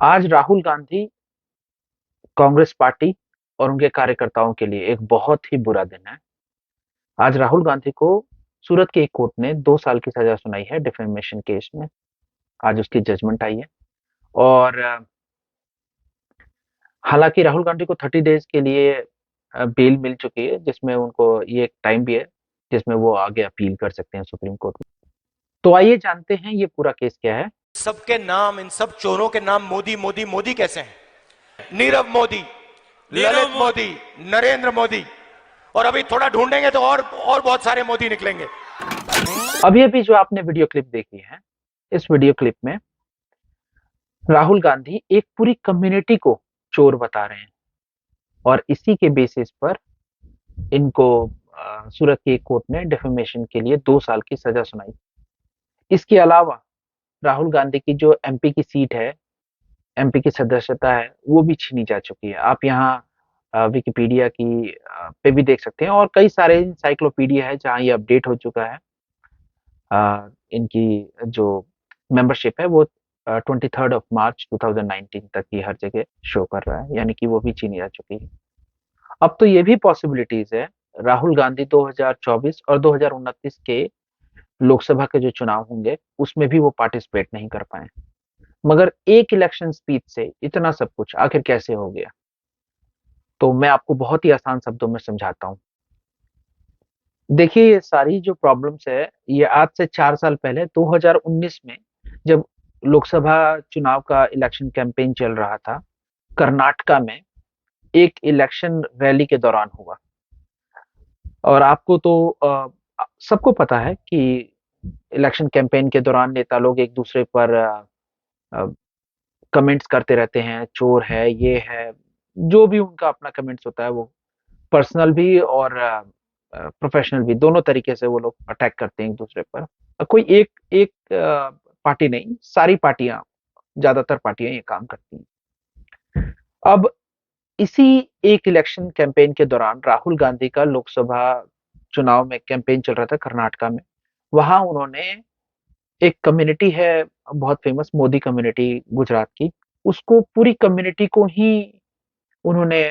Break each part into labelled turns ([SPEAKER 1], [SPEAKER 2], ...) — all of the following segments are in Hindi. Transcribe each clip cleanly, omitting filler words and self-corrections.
[SPEAKER 1] आज राहुल गांधी कांग्रेस पार्टी और उनके कार्यकर्ताओं के लिए एक बहुत ही बुरा दिन है। आज राहुल गांधी को सूरत के एक कोर्ट ने 2 साल की सजा सुनाई है डिफेमेशन केस में। आज उसकी जजमेंट आई है। और हालांकि राहुल गांधी को 30 डेज के लिए बेल मिल चुकी है, जिसमें उनको ये एक टाइम भी है जिसमें वो आगे अपील कर सकते हैं सुप्रीम कोर्ट में। तो आइए जानते हैं ये पूरा केस क्या है।
[SPEAKER 2] सबके नाम, इन सब चोरों के नाम मोदी मोदी मोदी कैसे हैं? नीरव मोदी, ललित मोदी, नरेंद्र मोदी, और अभी थोड़ा ढूंढेंगे तो और बहुत सारे मोदी निकलेंगे।
[SPEAKER 1] अभी अभी जो आपने वीडियो क्लिप देखी है, इस वीडियो क्लिप में राहुल गांधी एक पूरी कम्युनिटी को चोर बता रहे हैं और इसी के बेसिस पर इनको सूरत की एक कोर्ट ने डिफेमेशन के लिए 2 साल की सजा सुनाई। इसके अलावा राहुल गांधी की जो एमपी की सीट है, एमपी की सदस्यता है, वो भी छीनी जा चुकी है। आप यहाँ विकिपीडिया की पे भी देख सकते हैं और कई सारे इंसाइक्लोपीडिया है जहाँ ये अपडेट हो चुका है। इनकी जो मेंबरशिप है वो 23 मार्च 2019 तक ही हर जगह शो कर रहा है, यानी कि वो भी छीनी जा चुकी है। अब तो ये भी पॉसिबिलिटीज है राहुल गांधी 2024 और 2029 के लोकसभा के जो चुनाव होंगे उसमें भी वो पार्टिसिपेट नहीं कर पाए। मगर एक इलेक्शन स्पीच से इतना सब कुछ आखिर कैसे हो गया, तो मैं आपको बहुत ही आसान शब्दों में समझाता हूँ। देखिए, ये सारी जो प्रॉब्लम्स है ये आज से 4 साल पहले 2019 में, जब लोकसभा चुनाव का इलेक्शन कैंपेन चल रहा था, कर्नाटका में एक इलेक्शन रैली के दौरान हुआ। और आपको तो सबको पता है कि इलेक्शन कैंपेन के दौरान नेता लोग एक दूसरे पर कमेंट्स करते रहते हैं, चोर है, ये है, जो भी उनका अपना कमेंट्स होता है, वो पर्सनल भी और प्रोफेशनल भी, दोनों तरीके से वो लोग अटैक करते हैं एक दूसरे पर। कोई एक एक पार्टी नहीं, सारी पार्टियां, ज्यादातर पार्टियां ये काम करती हैं। अब इसी एक इलेक्शन कैंपेन के दौरान राहुल गांधी का लोकसभा चुनाव में कैंपेन चल रहा था कर्नाटका में। वहां उन्होंने, एक कम्युनिटी है बहुत फेमस, मोदी कम्युनिटी गुजरात की, उसको पूरी कम्युनिटी को ही उन्होंने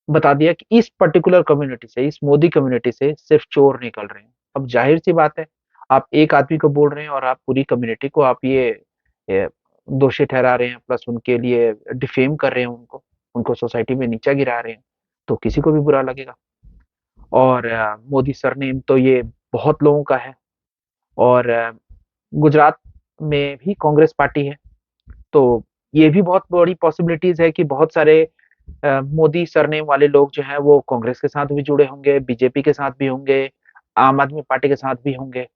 [SPEAKER 1] बता दिया कि इस पर्टिकुलर कम्युनिटी से, इस मोदी कम्युनिटी से सिर्फ चोर निकल रहे हैं। अब जाहिर सी बात है, आप एक आदमी को बोल रहे हैं और आप पूरी कम्युनिटी को आप ये दोषी ठहरा रहे हैं, प्लस उनके लिए डिफेम कर रहे हैं, उनको उनको सोसाइटी में नीचा गिरा रहे हैं, तो किसी को भी बुरा लगेगा। और मोदी सरनेम तो ये बहुत लोगों का है। और गुजरात में भी कांग्रेस पार्टी है, तो ये भी बहुत बड़ी पॉसिबिलिटीज है कि बहुत सारे मोदी सरनेम वाले लोग जो हैं वो कांग्रेस के साथ भी जुड़े होंगे, बीजेपी के साथ भी होंगे, आम आदमी पार्टी के साथ भी होंगे।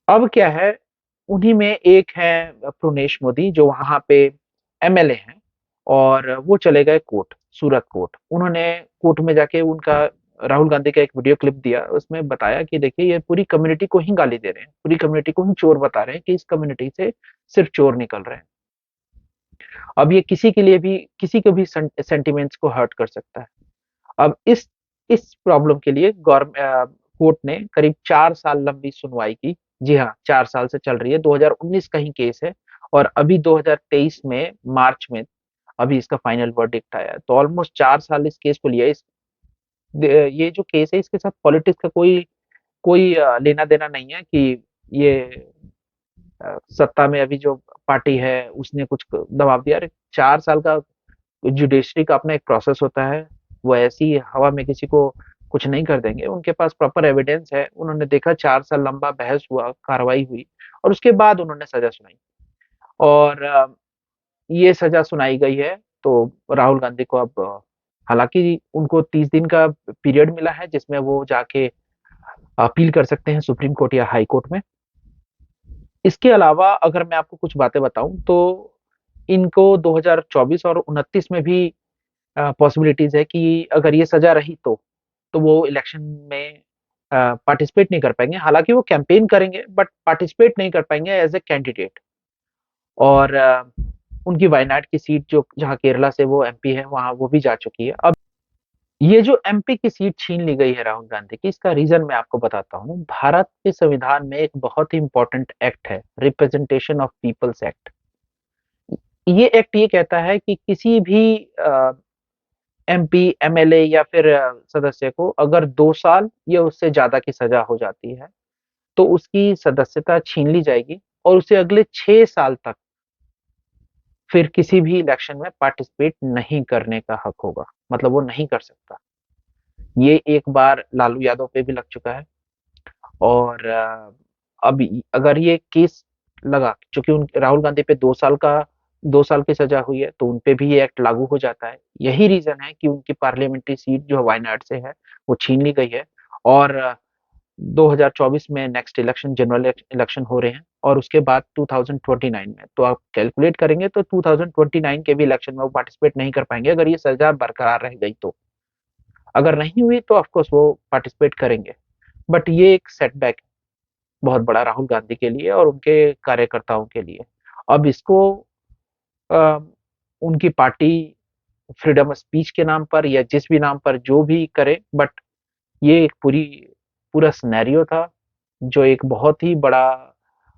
[SPEAKER 1] अब क्या है, उन्हीं में एक है प्रुनेश मोदी, जो वहां पे एमएलए हैं, और वो चले गए कोर्ट, सूरत कोर्ट। उन्होंने कोर्ट में जाके उनका, राहुल गांधी का एक वीडियो क्लिप दिया, उसमें बताया कि देखिए ये पूरी कम्युनिटी को ही गाली दे रहे हैं, पूरी कम्युनिटी को ही चोर बता रहे हैं कि इस कम्युनिटी से सिर्फ चोर निकल रहे हैं। अब ये किसी के लिए भी, किसी के भी सेंटिमेंट्स को हर्ट कर सकता है। अब इस प्रॉब्लम के लिए गवर्नमेंट कोर्ट ने करीब 4 साल लंबी सुनवाई की। जी हाँ, 4 साल से चल रही है, 2019 का ही केस है। और अभी 2023 में मार्च में अभी इसका फाइनल वर्डिक्ट आया है। तो ऑलमोस्ट 4 साल इस केस को लिया। ये जो केस है इसके साथ पॉलिटिक्स का कोई कोई लेना देना नहीं है कि ये सत्ता में अभी जो पार्टी है उसने कुछ दबाव दिया। अरे 4 साल का जुडिशरी का अपना एक प्रोसेस होता है, वो ऐसी हवा में किसी को कुछ नहीं कर देंगे। उनके पास प्रॉपर एविडेंस है, उन्होंने देखा, 4 साल लंबा बहस हुआ, कार्रवाई हुई, और उसके बाद उन्होंने सजा सुनाई। और ये सजा सुनाई गई है। तो राहुल गांधी को अब हालांकि उनको 30 दिन का पीरियड मिला है जिसमें वो जाके अपील कर सकते हैं सुप्रीम कोर्ट या हाई कोर्ट में। इसके अलावा अगर मैं आपको कुछ बातें बताऊं तो इनको 2024 और 29 में भी पॉसिबिलिटीज है कि अगर ये सजा रही तो वो इलेक्शन में पार्टिसिपेट नहीं कर पाएंगे। हालांकि वो कैंपेन करेंगे बट पार्टिसिपेट नहीं कर पाएंगे एज ए कैंडिडेट। और उनकी वायनाड की सीट, जो जहां केरला से वो एमपी है, वहां वो भी जा चुकी है। अब ये जो एमपी की सीट छीन ली गई है राहुल गांधी की, इसका रीजन मैं आपको बताता हूँ। भारत के संविधान में एक बहुत ही इंपॉर्टेंट एक्ट है, रिप्रेजेंटेशन ऑफ पीपल्स एक्ट। ये एक्ट ये कहता है कि किसी भी एमपी, एमएलए या फिर सदस्य को अगर 2 साल या उससे ज्यादा की सजा हो जाती है तो उसकी सदस्यता छीन ली जाएगी और उसे अगले 6 साल तक फिर किसी भी इलेक्शन में पार्टिसिपेट नहीं करने का हक होगा। मतलब वो नहीं कर सकता। ये एक बार लालू यादव पे भी लग चुका है। और अब अगर ये केस लगा, क्योंकि उन राहुल गांधी पे 2 साल की सजा हुई है, तो उनपे भी ये एक्ट लागू हो जाता है। यही रीजन है कि उनकी पार्लियामेंट्री सीट जो वायनाड से है वो छीन ली गई है। और 2024 में नेक्स्ट इलेक्शन, जनरल इलेक्शन हो रहे हैं, और उसके बाद 2029 में, तो आप कैलकुलेट करेंगे तो 2029 के भी इलेक्शन में वो पार्टिसिपेट नहीं कर पाएंगे अगर ये सजा बरकरार रह गई तो। अगर नहीं हुई तो ऑफकोर्स वो पार्टिसिपेट करेंगे। बट ये एक सेटबैक बहुत बड़ा राहुल गांधी के लिए और उनके कार्यकर्ताओं के लिए। अब इसको अ, उनकी पार्टी फ्रीडम ऑफ स्पीच के नाम पर या जिस भी नाम पर जो भी करे, बट ये एक पूरा सिनेरियो था जो एक बहुत ही बड़ा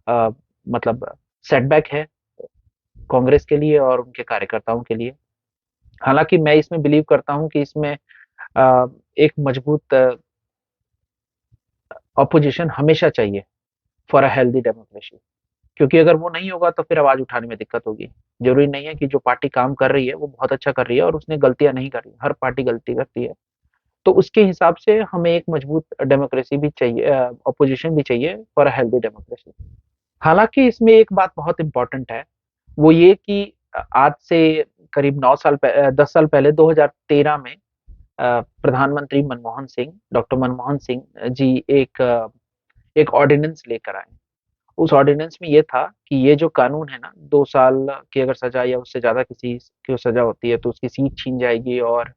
[SPEAKER 1] अ, मतलब सेटबैक है कांग्रेस के लिए और उनके कार्यकर्ताओं के लिए। हालांकि मैं इसमें बिलीव करता हूं कि इसमें एक मजबूत ऑपोजिशन हमेशा चाहिए फॉर अ हेल्दी डेमोक्रेसी। क्योंकि अगर वो नहीं होगा तो फिर आवाज उठाने में दिक्कत होगी। जरूरी नहीं है कि जो पार्टी काम कर रही है वो बहुत अच्छा कर रही है और उसने गलतियां नहीं कर रही। हर पार्टी गलती करती है। तो उसके हिसाब से हमें एक मजबूत डेमोक्रेसी भी चाहिए, ऑपोजिशन भी चाहिए फॉर अ हेल्दी डेमोक्रेसी। हालांकि इसमें एक बात बहुत इंपॉर्टेंट है, वो ये कि आज से करीब 10 साल पहले 2013 में प्रधानमंत्री मनमोहन सिंह, डॉक्टर मनमोहन सिंह जी एक ऑर्डिनेंस लेकर आए। उस ऑर्डिनेंस में ये था कि ये जो कानून है ना, 2 साल की अगर सजा या उससे ज्यादा किसी की सजा होती है तो उसकी सीट छीन जाएगी और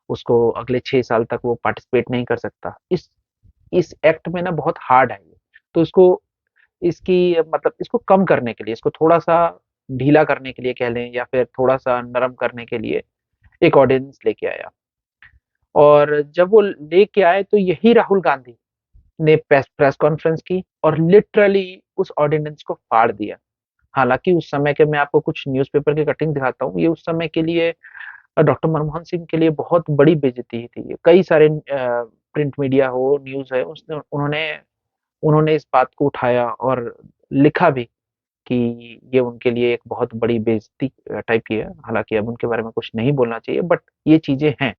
[SPEAKER 1] उसको अगले 6 साल तक वो पार्टिसिपेट नहीं कर सकता। इस एक्ट में ना बहुत हार्ड है ये। तो इसकी मतलब इसको कम करने के लिए, इसको थोड़ा सा ढीला करने के लिए कह लें या फिर थोड़ा सा नरम करने के लिए एक ऑर्डिनेंस लेके आया। और जब वो लेके आए तो यही राहुल गांधी ने प्रेस कॉन्फ्रेंस की और लिटरली उस ऑर्डिनेंस को फाड़ दिया। हालांकि उस समय के मैं आपको कुछ न्यूज़पेपर के कटिंग दिखाता हूँ, ये उस समय के लिए डॉक्टर मनमोहन सिंह के लिए बहुत बड़ी बेइज्जती थी। कई सारे प्रिंट मीडिया हो, न्यूज़ है, उसने उन्होंने उन्होंने इस बात को उठाया और लिखा भी कि ये उनके लिए एक बहुत बड़ी बेइज्जती टाइप की है। हालांकि अब उनके बारे में कुछ नहीं बोलना चाहिए, बट ये चीजें हैं।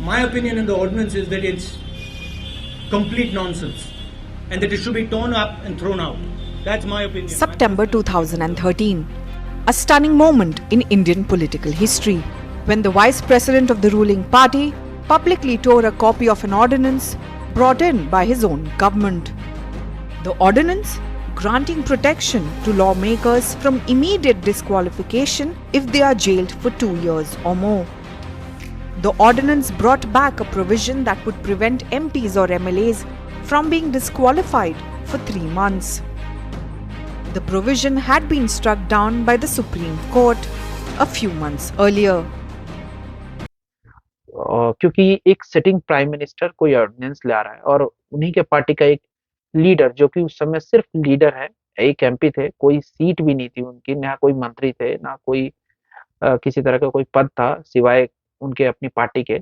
[SPEAKER 3] My opinion on the ordinance is that it's complete nonsense and that it should be torn up and thrown out. That's my opinion.
[SPEAKER 4] September 2013, a stunning moment in Indian political history when the Vice President of the ruling party publicly tore a copy of an ordinance brought in by his own government. The ordinance granting protection to lawmakers from immediate disqualification if they are jailed for 2 years or more. The ordinance brought back a provision that would prevent MPs or MLAs from being disqualified for 3 months. The provision had been struck down by the Supreme Court a few months earlier.
[SPEAKER 1] क्योंकि एक सिटिंग प्राइम मिनिस्टर कोई ऑर्डिनेंस ला रहा है और उन्हीं के पार्टी का एक लीडर, जो कि उस समय सिर्फ लीडर है, एक एमपी थे, कोई सीट भी नहीं थी उनकी, ना कोई मंत्री थे, ना कोई किसी तरह का कोई पद था सिवाय उनके अपनी पार्टी के।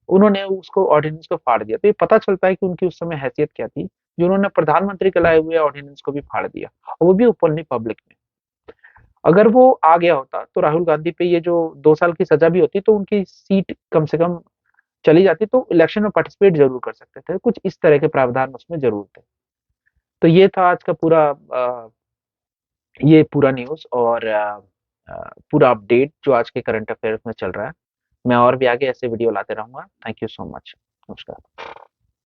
[SPEAKER 1] उन्होंने उसको ऑर्डिनेंस को फाड़ दिया। तो ये पता चलता है कि उनकी उस समय हैसियत क्या थी, जो उन्होंने प्रधानमंत्री के लाए हुए ऑर्डिनेंस को भी फाड़ दिया, और वो भी ओपनली पब्लिक में। अगर वो आ गया होता तो राहुल गांधी पे ये जो 2 साल की सजा भी होती तो उनकी सीट कम से कम चली जाती, तो इलेक्शन में पार्टिसिपेट जरूर कर सकते थे। कुछ इस तरह के प्रावधान उसमें जरूर थे। तो ये था आज का ये पूरा न्यूज़ और पूरा अपडेट जो आज के करंट अफेयर्स में चल रहा है। मैं और भी आगे ऐसे वीडियो लाते रहूंगा। Thank you so much. नमस्कार।